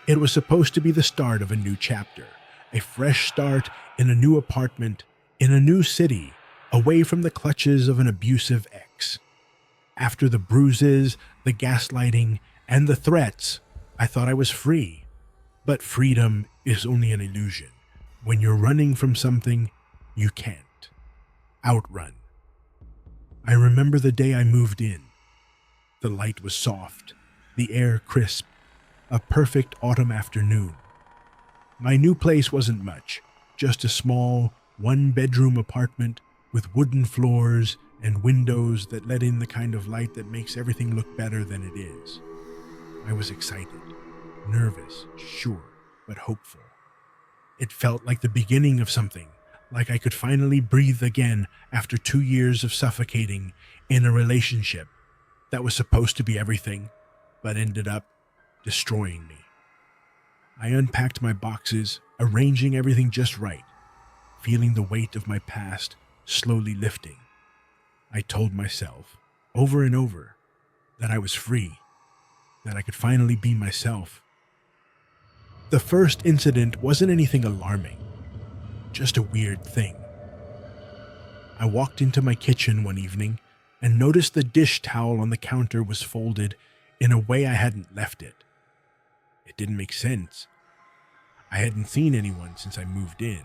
It was supposed to be the start of a new chapter, a fresh start in a new apartment, in a new city, away from the clutches of an abusive ex. After the bruises, the gaslighting, and the threats, I thought I was free. But freedom is only an illusion. When you're running from something, you can't outrun. I remember the day I moved in. The light was soft, the air crisp, a perfect autumn afternoon. My new place wasn't much, just a small, one-bedroom apartment with wooden floors and windows that let in the kind of light that makes everything look better than it is. I was excited, nervous, sure, but hopeful. It felt like the beginning of something, like I could finally breathe again after 2 years of suffocating in a relationship that was supposed to be everything, but ended up destroying me. I unpacked my boxes, arranging everything just right, feeling the weight of my past slowly lifting. I told myself, over and over, that I was free, that I could finally be myself. The first incident wasn't anything alarming, just a weird thing. I walked into my kitchen one evening and noticed the dish towel on the counter was folded in a way I hadn't left it. It didn't make sense. I hadn't seen anyone since I moved in.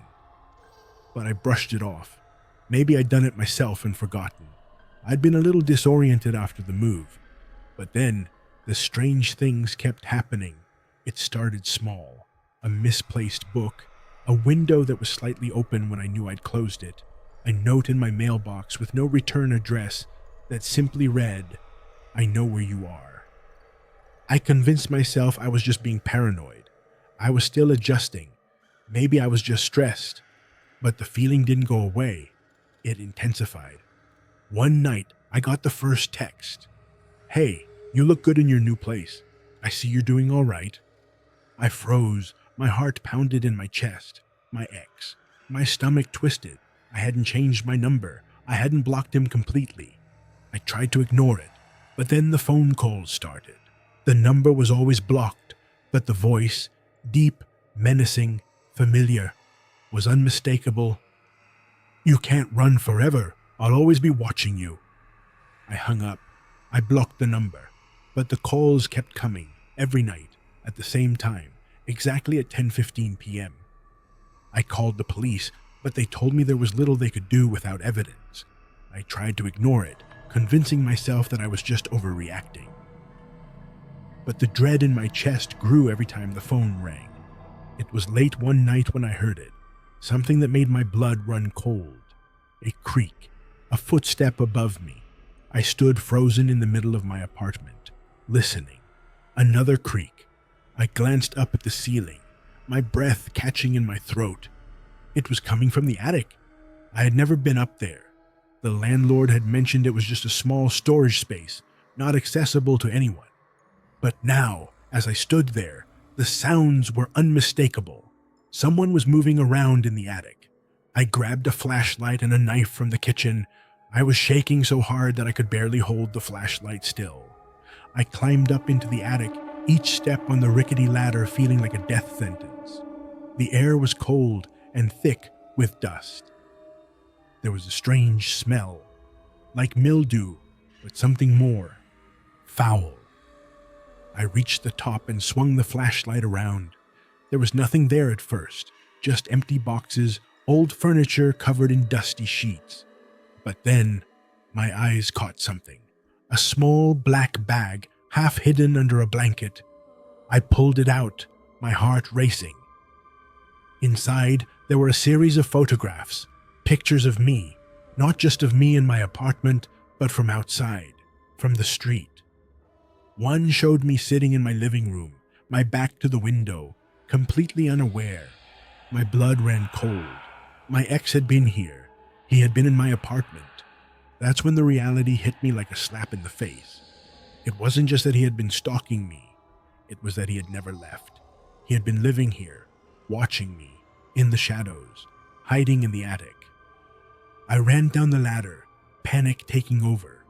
But I brushed it off. Maybe I'd done it myself and forgotten. I'd been a little disoriented after the move. But then, the strange things kept happening. It started small. A misplaced book, a window that was slightly open when I knew I'd closed it, a note in my mailbox with no return address that simply read, "I know where you are." I convinced myself I was just being paranoid. I was still adjusting. Maybe I was just stressed. But the feeling didn't go away. It intensified. One night, I got the first text. "Hey, you look good in your new place. I see you're doing all right." I froze. My heart pounded in my chest. My ex. My stomach twisted. I hadn't changed my number. I hadn't blocked him completely. I tried to ignore it, but then the phone calls started. The number was always blocked, but the voice, deep, menacing, familiar, was unmistakable. "You can't run forever. I'll always be watching you." I hung up. I blocked the number, but the calls kept coming, every night, at the same time, exactly at 10:15 p.m. I called the police, but they told me there was little they could do without evidence. I tried to ignore it, convincing myself that I was just overreacting. But the dread in my chest grew every time the phone rang. It was late one night when I heard it, something that made my blood run cold. A creak, a footstep above me. I stood frozen in the middle of my apartment, listening. Another creak. I glanced up at the ceiling, my breath catching in my throat. It was coming from the attic. I had never been up there. The landlord had mentioned it was just a small storage space, not accessible to anyone. But now, as I stood there, the sounds were unmistakable. Someone was moving around in the attic. I grabbed a flashlight and a knife from the kitchen. I was shaking so hard that I could barely hold the flashlight still. I climbed up into the attic, each step on the rickety ladder feeling like a death sentence. The air was cold and thick with dust. There was a strange smell, like mildew, but something more. Foul. I reached the top and swung the flashlight around. There was nothing there at first, just empty boxes, old furniture covered in dusty sheets. But then, my eyes caught something. A small black bag, half hidden under a blanket. I pulled it out, my heart racing. Inside, there were a series of photographs, pictures of me, not just of me in my apartment, but from outside, from the street. One showed me sitting in my living room, my back to the window, completely unaware. My blood ran cold. My ex had been here. He had been in my apartment. That's when the reality hit me like a slap in the face. It wasn't just that he had been stalking me. It was that he had never left. He had been living here, watching me, in the shadows, hiding in the attic. I ran down the ladder, panic taking over.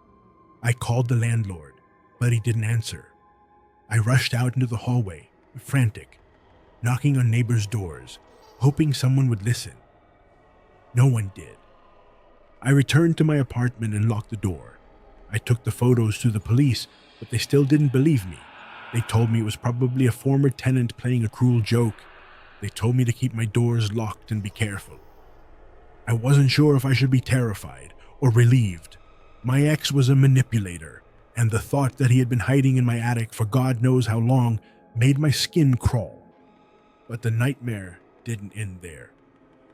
I called the landlord, but he didn't answer. I rushed out into the hallway, frantic, knocking on neighbors' doors, hoping someone would listen. No one did. I returned to my apartment and locked the door. I took the photos to the police, but they still didn't believe me. They told me it was probably a former tenant playing a cruel joke. They told me to keep my doors locked and be careful. I wasn't sure if I should be terrified or relieved. My ex was a manipulator, and the thought that he had been hiding in my attic for God knows how long made my skin crawl. But the nightmare didn't end there.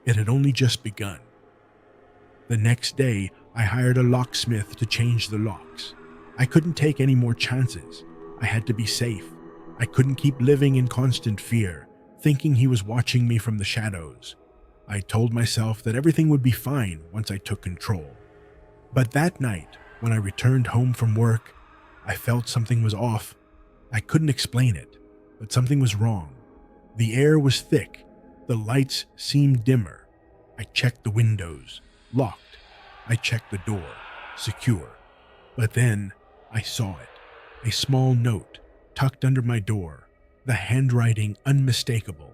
It had only just begun. The next day, I hired a locksmith to change the locks. I couldn't take any more chances. I had to be safe. I couldn't keep living in constant fear, thinking he was watching me from the shadows. I told myself that everything would be fine once I took control. But that night, when I returned home from work, I felt something was off. I couldn't explain it, but something was wrong. The air was thick. The lights seemed dimmer. I checked the windows. Locked. I checked the door. Secure. But then I saw it. A small note tucked under my door. The handwriting unmistakable.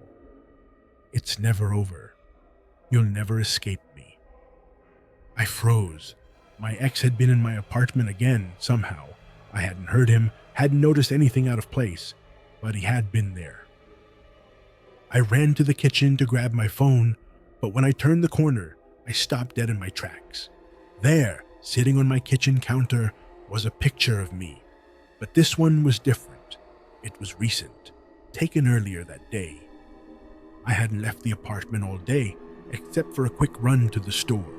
"It's never over. You'll never escape me." I froze. My ex had been in my apartment again, somehow. I hadn't heard him, hadn't noticed anything out of place, but he had been there. I ran to the kitchen to grab my phone, but when I turned the corner, I stopped dead in my tracks. There, sitting on my kitchen counter, was a picture of me. But this one was different. It was recent, taken earlier that day. I hadn't left the apartment all day, except for a quick run to the store.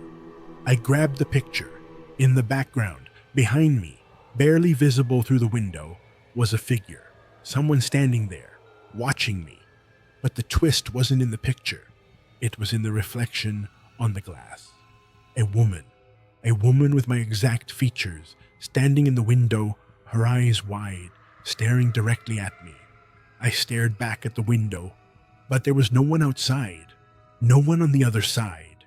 I grabbed the picture. In the background, behind me, barely visible through the window, was a figure. Someone standing there, watching me. But the twist wasn't in the picture. It was in the reflection on the glass. A woman with my exact features, standing in the window, her eyes wide, staring directly at me. I stared back at the window, but there was no one outside, no one on the other side.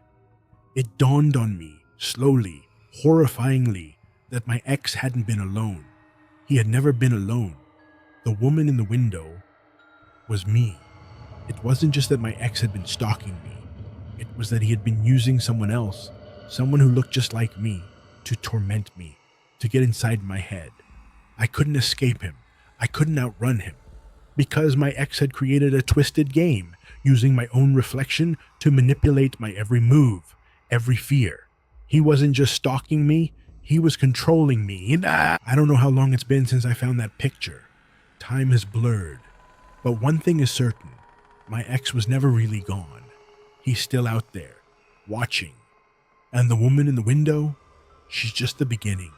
It dawned on me, slowly, horrifyingly, that my ex hadn't been alone. He had never been alone. The woman in the window was me. It wasn't just that my ex had been stalking me. It was that he had been using someone else, someone who looked just like me, to torment me, to get inside my head. I couldn't escape him. I couldn't outrun him. Because my ex had created a twisted game, using my own reflection to manipulate my every move, every fear. He wasn't just stalking me, he was controlling me. And I don't know how long it's been since I found that picture. Time has blurred. But one thing is certain. My ex was never really gone. He's still out there, watching. And the woman in the window, she's just the beginning.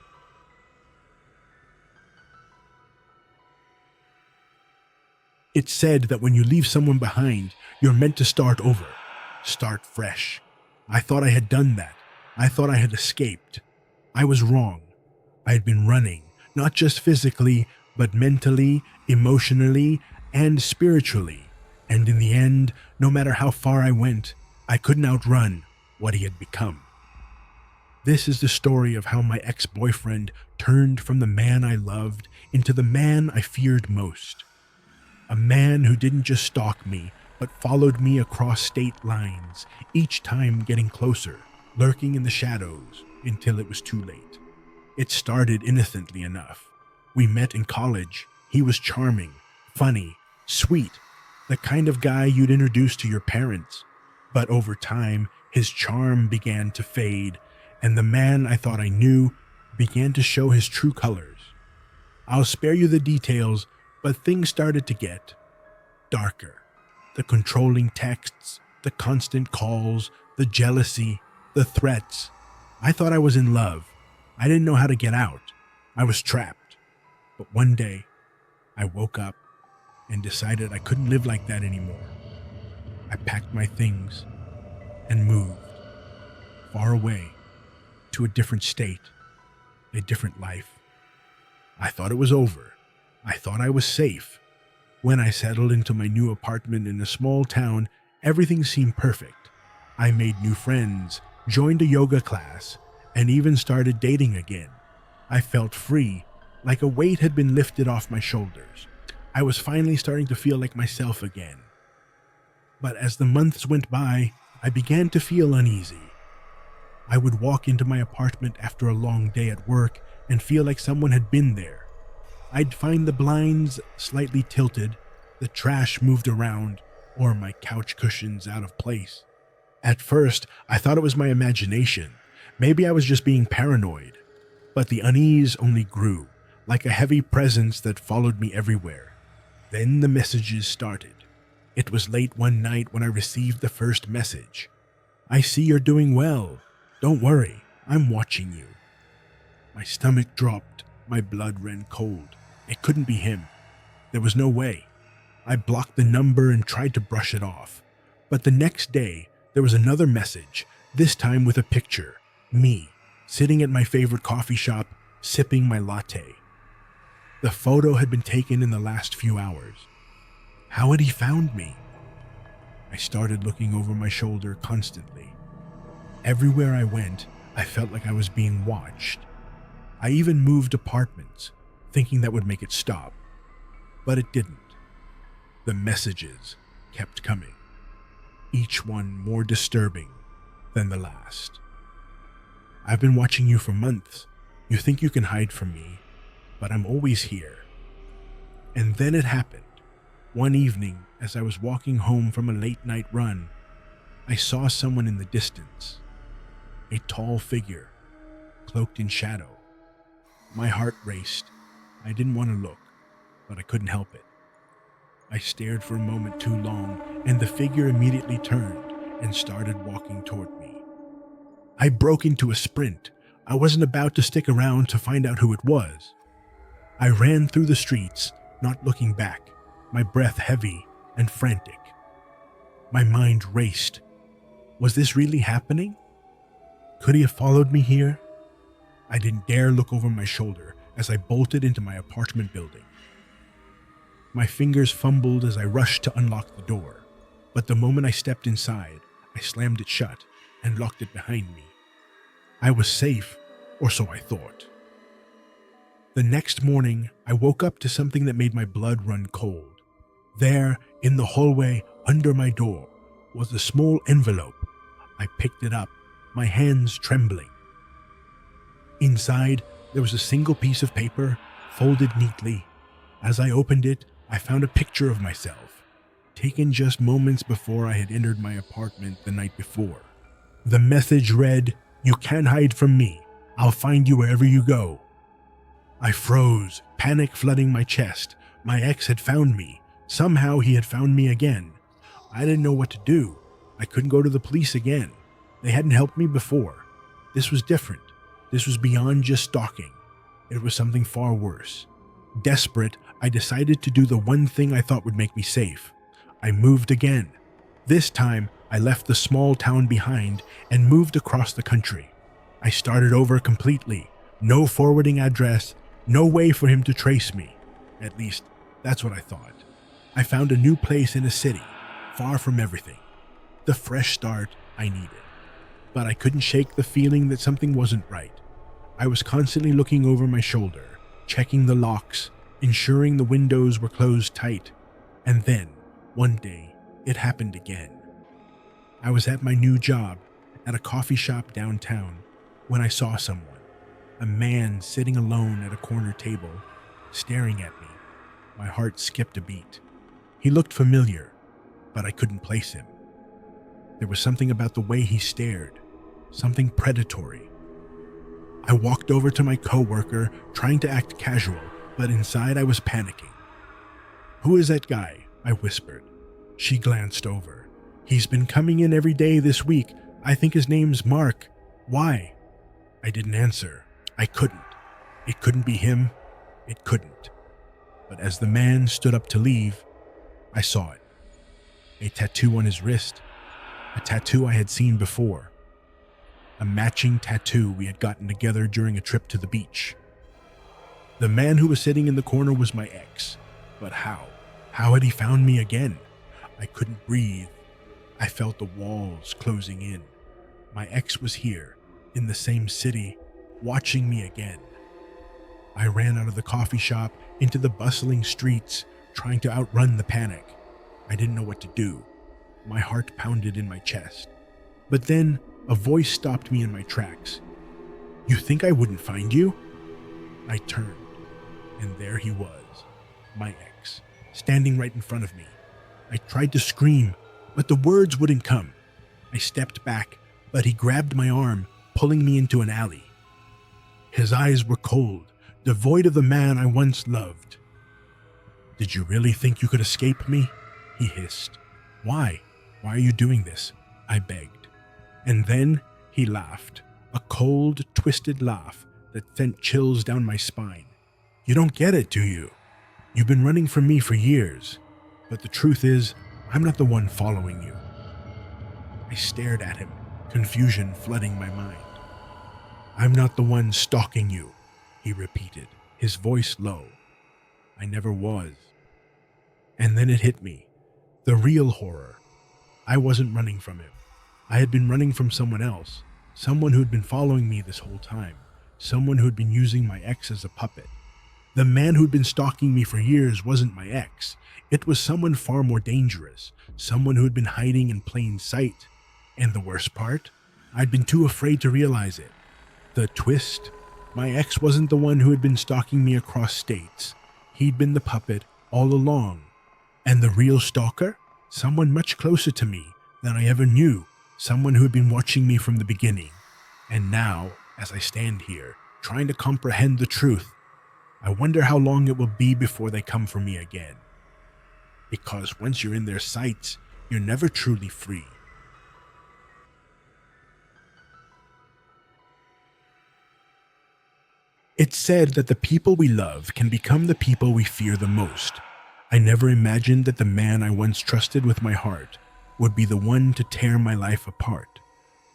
It's said that when you leave someone behind, you're meant to start over, start fresh. I thought I had done that. I thought I had escaped. I was wrong. I had been running, not just physically, but mentally, emotionally, and spiritually. And in the end, no matter how far I went, I couldn't outrun what he had become. This is the story of how my ex-boyfriend turned from the man I loved into the man I feared most. A man who didn't just stalk me, but followed me across state lines, each time getting closer, lurking in the shadows until it was too late. It started innocently enough. We met in college. He was charming, funny, sweet, the kind of guy you'd introduce to your parents. But over time, his charm began to fade, and the man I thought I knew began to show his true colors. I'll spare you the details, but things started to get darker. The controlling texts, the constant calls, the jealousy, the threats. I thought I was in love. I didn't know how to get out. I was trapped. But one day, I woke up and decided I couldn't live like that anymore. I packed my things and moved far away to a different state, a different life. I thought it was over. I thought I was safe. When I settled into my new apartment in a small town, everything seemed perfect. I made new friends, joined a yoga class, and even started dating again. I felt free, like a weight had been lifted off my shoulders. I was finally starting to feel like myself again. But as the months went by, I began to feel uneasy. I would walk into my apartment after a long day at work and feel like someone had been there. I'd find the blinds slightly tilted, the trash moved around, or my couch cushions out of place. At first, I thought it was my imagination. Maybe I was just being paranoid. But the unease only grew, like a heavy presence that followed me everywhere. Then the messages started. It was late one night when I received the first message. "I see you're doing well. Don't worry, I'm watching you." My stomach dropped, my blood ran cold. It couldn't be him. There was no way. I blocked the number and tried to brush it off. But the next day, there was another message, this time with a picture. Me, sitting at my favorite coffee shop, sipping my latte. The photo had been taken in the last few hours. How had he found me? I started looking over my shoulder constantly. Everywhere I went, I felt like I was being watched. I even moved apartments, thinking that would make it stop. But it didn't. The messages kept coming, each one more disturbing than the last. "I've been watching you for months. You think you can hide from me, but I'm always here." And then it happened. One evening, as I was walking home from a late-night run, I saw someone in the distance. A tall figure, cloaked in shadow. My heart raced. I didn't want to look, but I couldn't help it. I stared for a moment too long, and the figure immediately turned and started walking toward me. I broke into a sprint. I wasn't about to stick around to find out who it was. I ran through the streets, not looking back, my breath heavy and frantic. My mind raced. Was this really happening? Could he have followed me here? I didn't dare look over my shoulder as I bolted into my apartment building. My fingers fumbled as I rushed to unlock the door, but the moment I stepped inside, I slammed it shut and locked it behind me. I was safe, or so I thought. The next morning, I woke up to something that made my blood run cold. There, in the hallway under my door, was a small envelope. I picked it up, my hands trembling. Inside, there was a single piece of paper, folded neatly. As I opened it, I found a picture of myself, taken just moments before I had entered my apartment the night before. The message read, "You can't hide from me. I'll find you wherever you go." I froze, panic flooding my chest. My ex had found me. Somehow he had found me again. I didn't know what to do. I couldn't go to the police again. They hadn't helped me before. This was different. This was beyond just stalking. It was something far worse. Desperate, I decided to do the one thing I thought would make me safe. I moved again. This time, I left the small town behind and moved across the country. I started over completely. No forwarding address, no way for him to trace me. At least, that's what I thought. I found a new place in a city, far from everything. The fresh start I needed. But I couldn't shake the feeling that something wasn't right. I was constantly looking over my shoulder, checking the locks, ensuring the windows were closed tight. And then, one day, it happened again. I was at my new job, at a coffee shop downtown, when I saw someone. A man sitting alone at a corner table, staring at me. My heart skipped a beat. He looked familiar, but I couldn't place him. There was something about the way he stared, something predatory. I walked over to my coworker, trying to act casual, but inside I was panicking. "Who is that guy?" I whispered. She glanced over. "He's been coming in every day this week. I think his name's Mark. Why?" I didn't answer. I couldn't. It couldn't be him. It couldn't. But as the man stood up to leave, I saw it. A tattoo on his wrist. A tattoo I had seen before. A matching tattoo we had gotten together during a trip to the beach. The man who was sitting in the corner was my ex. But how? How had he found me again? I couldn't breathe. I felt the walls closing in. My ex was here, in the same city, watching me again. I ran out of the coffee shop into the bustling streets, trying to outrun the panic. I didn't know what to do. My heart pounded in my chest. But then a voice stopped me in my tracks. "You think I wouldn't find you?" I turned, and there he was, my ex, standing right in front of me. I tried to scream, but the words wouldn't come. I stepped back, but he grabbed my arm, pulling me into an alley. His eyes were cold, devoid of the man I once loved. "Did you really think you could escape me?" he hissed. Why? Why are you doing this?" I begged. And then he laughed, a cold, twisted laugh that sent chills down my spine. "You don't get it, do you? You've been running from me for years, but the truth is, I'm not the one following you." I stared at him, confusion flooding my mind. "I'm not the one stalking you," he repeated, his voice low. "I never was." And then it hit me, the real horror. I wasn't running from him. I had been running from someone else, someone who'd been following me this whole time, someone who'd been using my ex as a puppet. The man who'd been stalking me for years wasn't my ex. It was someone far more dangerous, someone who'd been hiding in plain sight. And the worst part? I'd been too afraid to realize it. The twist? My ex wasn't the one who had been stalking me across states. He'd been the puppet all along. And the real stalker? Someone much closer to me than I ever knew, someone who had been watching me from the beginning. And now, as I stand here, trying to comprehend the truth, I wonder how long it will be before they come for me again. Because once you're in their sights, you're never truly free. It's said that the people we love can become the people we fear the most. I never imagined that the man I once trusted with my heart would be the one to tear my life apart.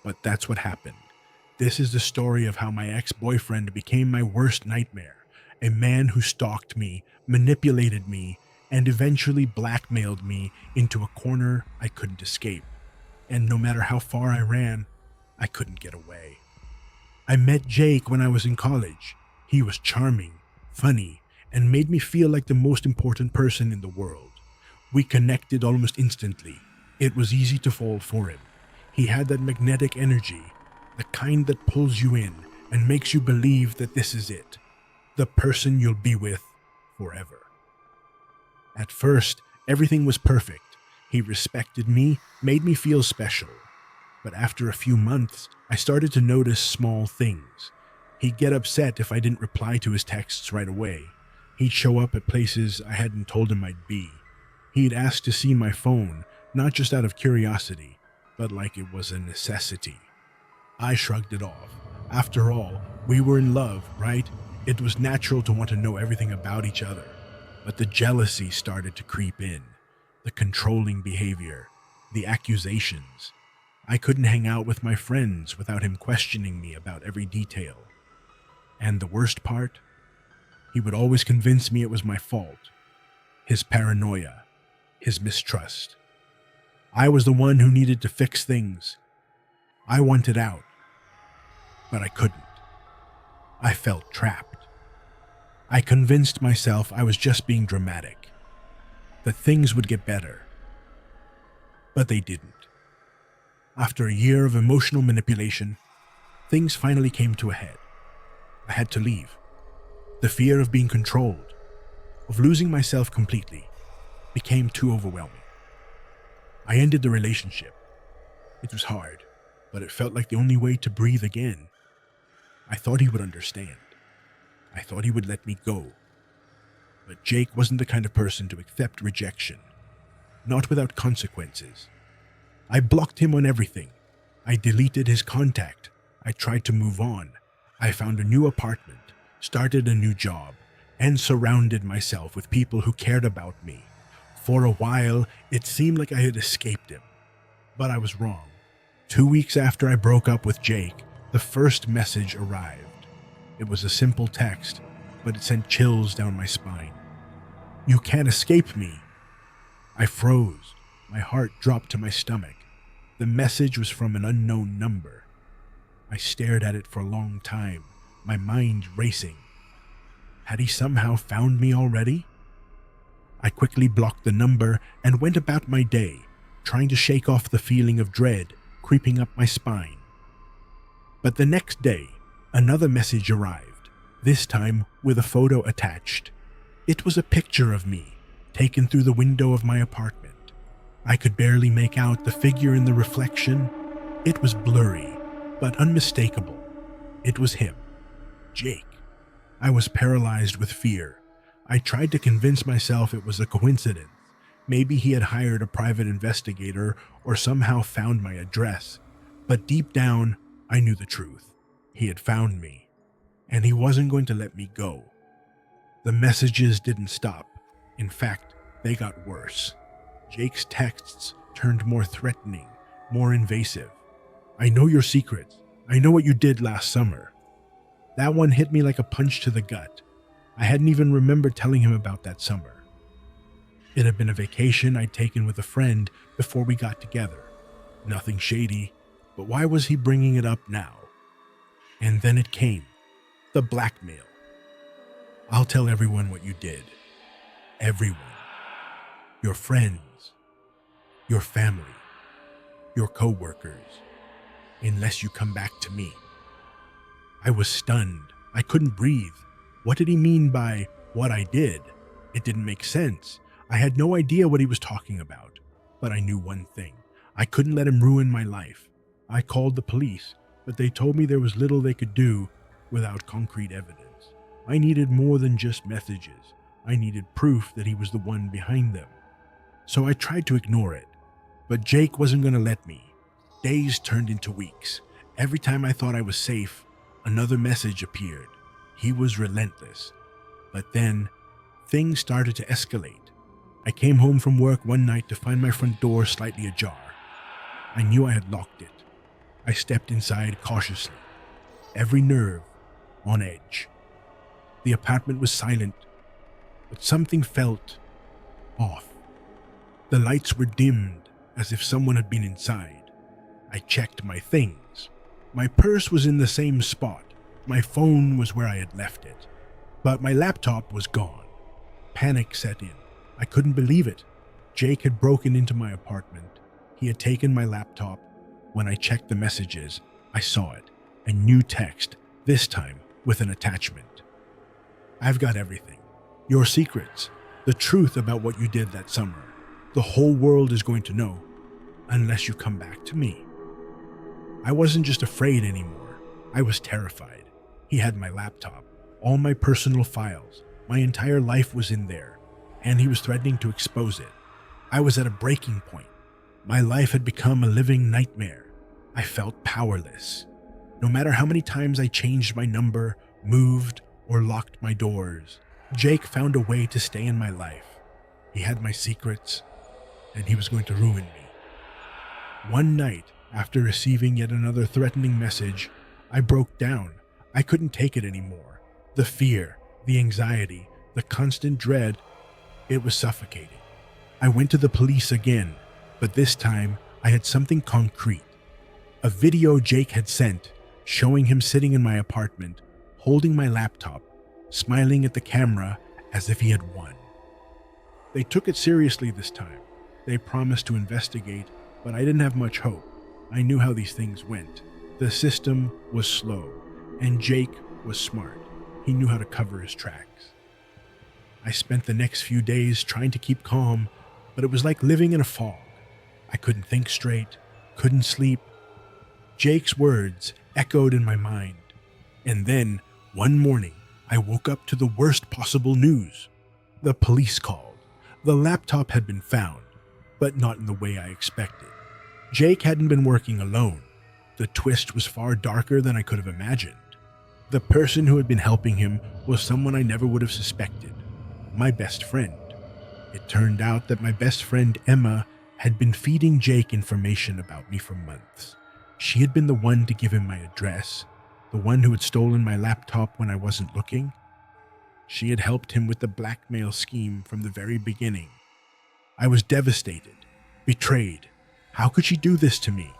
But that's what happened. This is the story of how my ex-boyfriend became my worst nightmare, a man who stalked me, manipulated me, and eventually blackmailed me into a corner I couldn't escape. And no matter how far I ran, I couldn't get away. I met Jake when I was in college. He was charming, funny, and made me feel like the most important person in the world. We connected almost instantly. It was easy to fall for him. He had that magnetic energy, the kind that pulls you in and makes you believe that this is it, the person you'll be with forever. At first, everything was perfect. He respected me, made me feel special. But after a few months, I started to notice small things. He'd get upset if I didn't reply to his texts right away. He'd show up at places I hadn't told him I'd be. He'd ask to see my phone, not just out of curiosity, but like it was a necessity. I shrugged it off. After all, we were in love, right? It was natural to want to know everything about each other. But the jealousy started to creep in, the controlling behavior, the accusations. I couldn't hang out with my friends without him questioning me about every detail. And the worst part? He would always convince me it was my fault. His paranoia, his mistrust. I was the one who needed to fix things. I wanted out, but I couldn't. I felt trapped. I convinced myself I was just being dramatic, that things would get better. But they didn't. After a year of emotional manipulation, things finally came to a head. I had to leave. The fear of being controlled, of losing myself completely, became too overwhelming. I ended the relationship. It was hard, but it felt like the only way to breathe again. I thought he would understand. I thought he would let me go. But Jake wasn't the kind of person to accept rejection, not without consequences. I blocked him on everything. I deleted his contact. I tried to move on. I found a new apartment, started a new job, and surrounded myself with people who cared about me. For a while, it seemed like I had escaped him. But I was wrong. 2 weeks after I broke up with Jake, the first message arrived. It was a simple text, but it sent chills down my spine. "You can't escape me." I froze. My heart dropped to my stomach. The message was from an unknown number. I stared at it for a long time, my mind racing. Had he somehow found me already? I quickly blocked the number and went about my day, trying to shake off the feeling of dread creeping up my spine. But the next day, another message arrived, this time with a photo attached. It was a picture of me, taken through the window of my apartment. I could barely make out the figure in the reflection. It was blurry, but unmistakable. It was him, Jake. I was paralyzed with fear. I tried to convince myself it was a coincidence. Maybe he had hired a private investigator or somehow found my address. But deep down, I knew the truth. He had found me, and he wasn't going to let me go. The messages didn't stop. In fact, they got worse. Jake's texts turned more threatening, more invasive. I know your secrets. I know what you did last summer. That one hit me like a punch to the gut. I hadn't even remembered telling him about that summer. It had been a vacation I'd taken with a friend before we got together. Nothing shady, but why was he bringing it up now? And then it came. The blackmail. I'll tell everyone what you did. Everyone. Your friends. Your family. Your co-workers. Unless you come back to me. I was stunned. I couldn't breathe. What did he mean by what I did? It didn't make sense. I had no idea what he was talking about. But I knew one thing. I couldn't let him ruin my life. I called the police, but they told me there was little they could do without concrete evidence. I needed more than just messages. I needed proof that he was the one behind them. So I tried to ignore it. But Jake wasn't going to let me. Days turned into weeks. Every time I thought I was safe, another message appeared. He was relentless. But then, things started to escalate. I came home from work one night to find my front door slightly ajar. I knew I had locked it. I stepped inside cautiously, every nerve on edge. The apartment was silent, but something felt off. The lights were dimmed as if someone had been inside. I checked my things. My purse was in the same spot. My phone was where I had left it. But my laptop was gone. Panic set in. I couldn't believe it. Jake had broken into my apartment. He had taken my laptop. When I checked the messages, I saw it. A new text, this time with an attachment. I've got everything. Your secrets. The truth about what you did that summer. The whole world is going to know, unless you come back to me. I wasn't just afraid anymore. I was terrified. He had my laptop, all my personal files. My entire life was in there, and he was threatening to expose it. I was at a breaking point. My life had become a living nightmare. I felt powerless. No matter how many times I changed my number, moved, or locked my doors, Jake found a way to stay in my life. He had my secrets, and he was going to ruin me. One night, after receiving yet another threatening message, I broke down. I couldn't take it anymore. The fear, the anxiety, the constant dread, it was suffocating. I went to the police again, but this time I had something concrete. A video Jake had sent, showing him sitting in my apartment, holding my laptop, smiling at the camera as if he had won. They took it seriously this time. They promised to investigate, but I didn't have much hope. I knew how these things went. The system was slow, and Jake was smart. He knew how to cover his tracks. I spent the next few days trying to keep calm, but it was like living in a fog. I couldn't think straight, couldn't sleep. Jake's words echoed in my mind. And then, one morning, I woke up to the worst possible news. The police called. The laptop had been found, but not in the way I expected. Jake hadn't been working alone. The twist was far darker than I could have imagined. The person who had been helping him was someone I never would have suspected. My best friend. It turned out that my best friend Emma had been feeding Jake information about me for months. She had been the one to give him my address, the one who had stolen my laptop when I wasn't looking. She had helped him with the blackmail scheme from the very beginning. I was devastated, betrayed. How could she do this to me?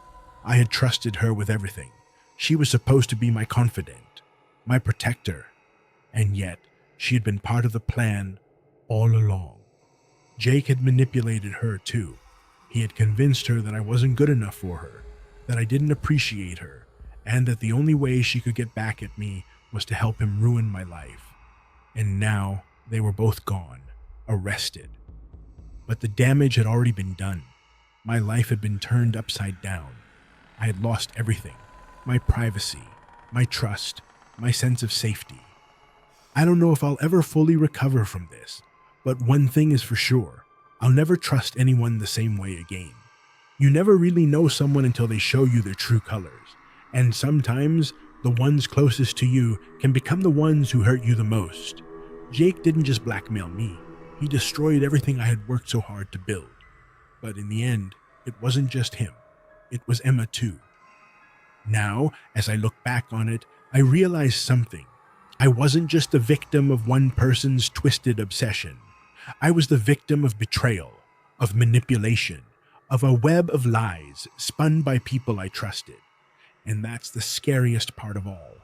I had trusted her with everything. She was supposed to be my confidant, my protector, and yet she had been part of the plan all along. Jake had manipulated her too. He had convinced her that I wasn't good enough for her, that I didn't appreciate her, and that the only way she could get back at me was to help him ruin my life. And now they were both gone, arrested. But the damage had already been done. My life had been turned upside down. I had lost everything: my privacy, my trust, my sense of safety. I don't know if I'll ever fully recover from this, but one thing is for sure: I'll never trust anyone the same way again. You never really know someone until they show you their true colors, and sometimes the ones closest to you can become the ones who hurt you the most. Jake didn't just blackmail me, he destroyed everything I had worked so hard to build. But in the end, it wasn't just him, it was Emma too. Now, as I look back on it, I realize something. I wasn't just the victim of one person's twisted obsession. I was the victim of betrayal, of manipulation, of a web of lies spun by people I trusted. And that's the scariest part of all.